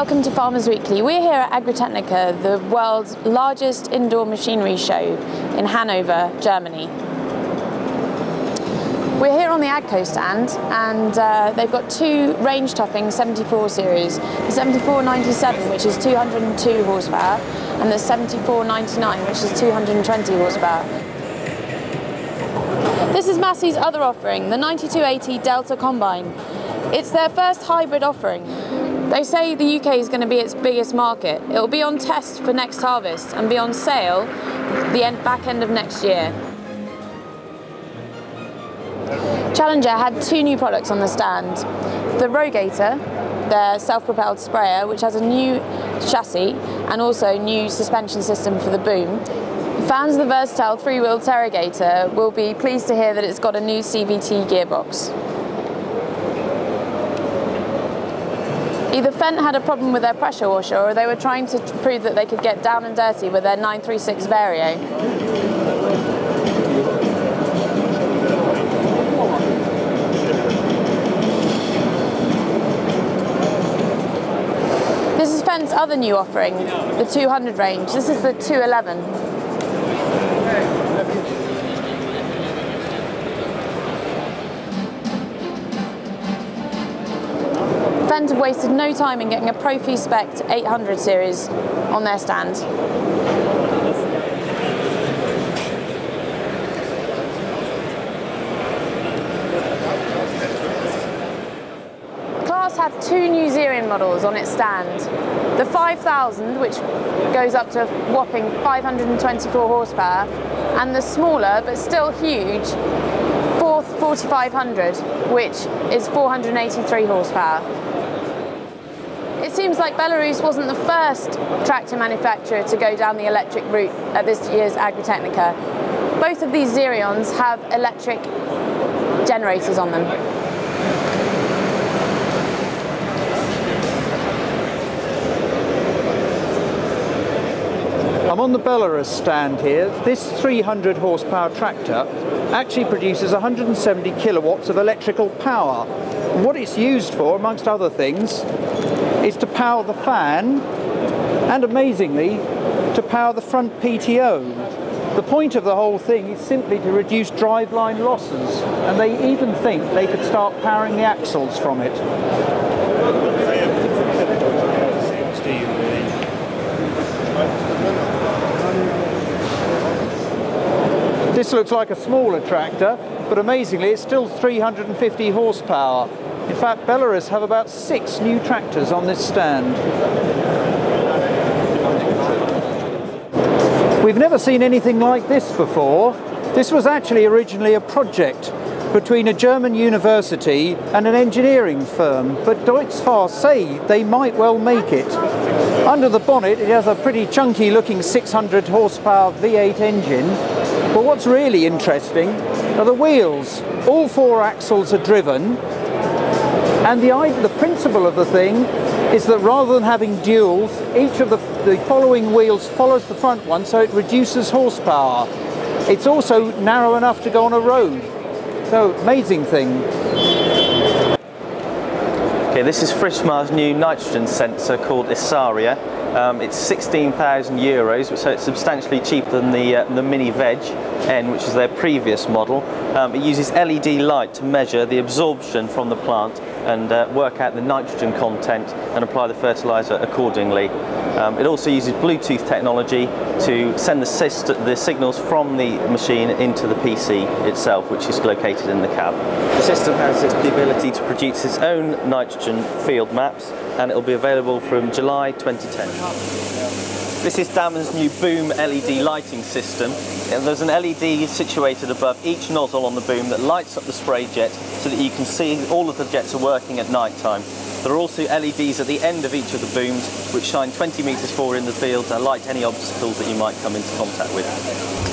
Welcome to Farmers Weekly. We're here at Agritechnica, the world's largest indoor machinery show in Hanover, Germany. We're here on the Agco stand, and they've got two range-topping 74 series. The 7497, which is 202 horsepower, and the 7499, which is 220 horsepower. This is Marcis' other offering, the 9280 Delta Combine. It's their first hybrid offering. They say the UK is going to be its biggest market. It will be on test for next harvest and be on sale the back end of next year. Challenger had two new products on the stand. The Rogator, their self-propelled sprayer, which has a new chassis and also new suspension system for the boom. Fans of the versatile three-wheel Terrogator will be pleased to hear that it's got a new CVT gearbox. Either Fendt had a problem with their pressure washer, or they were trying to prove that they could get down and dirty with their 936 Vario. This is Fendt's other new offering, the 200 range. This is the 211. Fendt have wasted no time in getting a Profi Spec 800 series on their stand. Class had two new Xerion models on its stand. The 5000, which goes up to a whopping 524 horsepower, and the smaller but still huge 4500, which is 483 horsepower. It seems like Belorus wasn't the first tractor manufacturer to go down the electric route at this year's Agritechnica. Both of these Xerions have electric generators on them. I'm on the Belorus stand here. This 300 horsepower tractor actually produces 170 kilowatts of electrical power. And what it's used for, amongst other things, is to power the fan and, amazingly, to power the front PTO. The point of the whole thing is simply to reduce driveline losses, and they even think they could start powering the axles from it. This looks like a smaller tractor, but amazingly it's still 350 horsepower. In fact, Belorus have about 6 new tractors on this stand. We've never seen anything like this before. This was actually originally a project between a German university and an engineering firm, but DeutzFahr say they might well make it. Under the bonnet it has a pretty chunky looking 600 horsepower V8 engine, but what's really interesting are the wheels. All 4 axles are driven, and the principle of the thing is that rather than having duals, each of the following wheels follows the front one, so it reduces horsepower. It's also narrow enough to go on a road. So, amazing thing. Okay, this is FreshMozz new nitrogen sensor called Isaria. It's 16,000 euros, so it's substantially cheaper than the Mini Veg N, which is their previous model. It uses LED light to measure the absorption from the plant and work out the nitrogen content and apply the fertilizer accordingly. It also uses Bluetooth technology to send the signals from the machine into the PC itself, which is located in the cab. The system has the ability to produce its own nitrogen field maps, and it will be available from July 2010. This is Damon's new boom LED lighting system. And there's an LED situated above each nozzle on the boom that lights up the spray jet so that you can see all of the jets are working at night time. There are also LEDs at the end of each of the booms which shine 20 metres forward in the field to light any obstacles that you might come into contact with.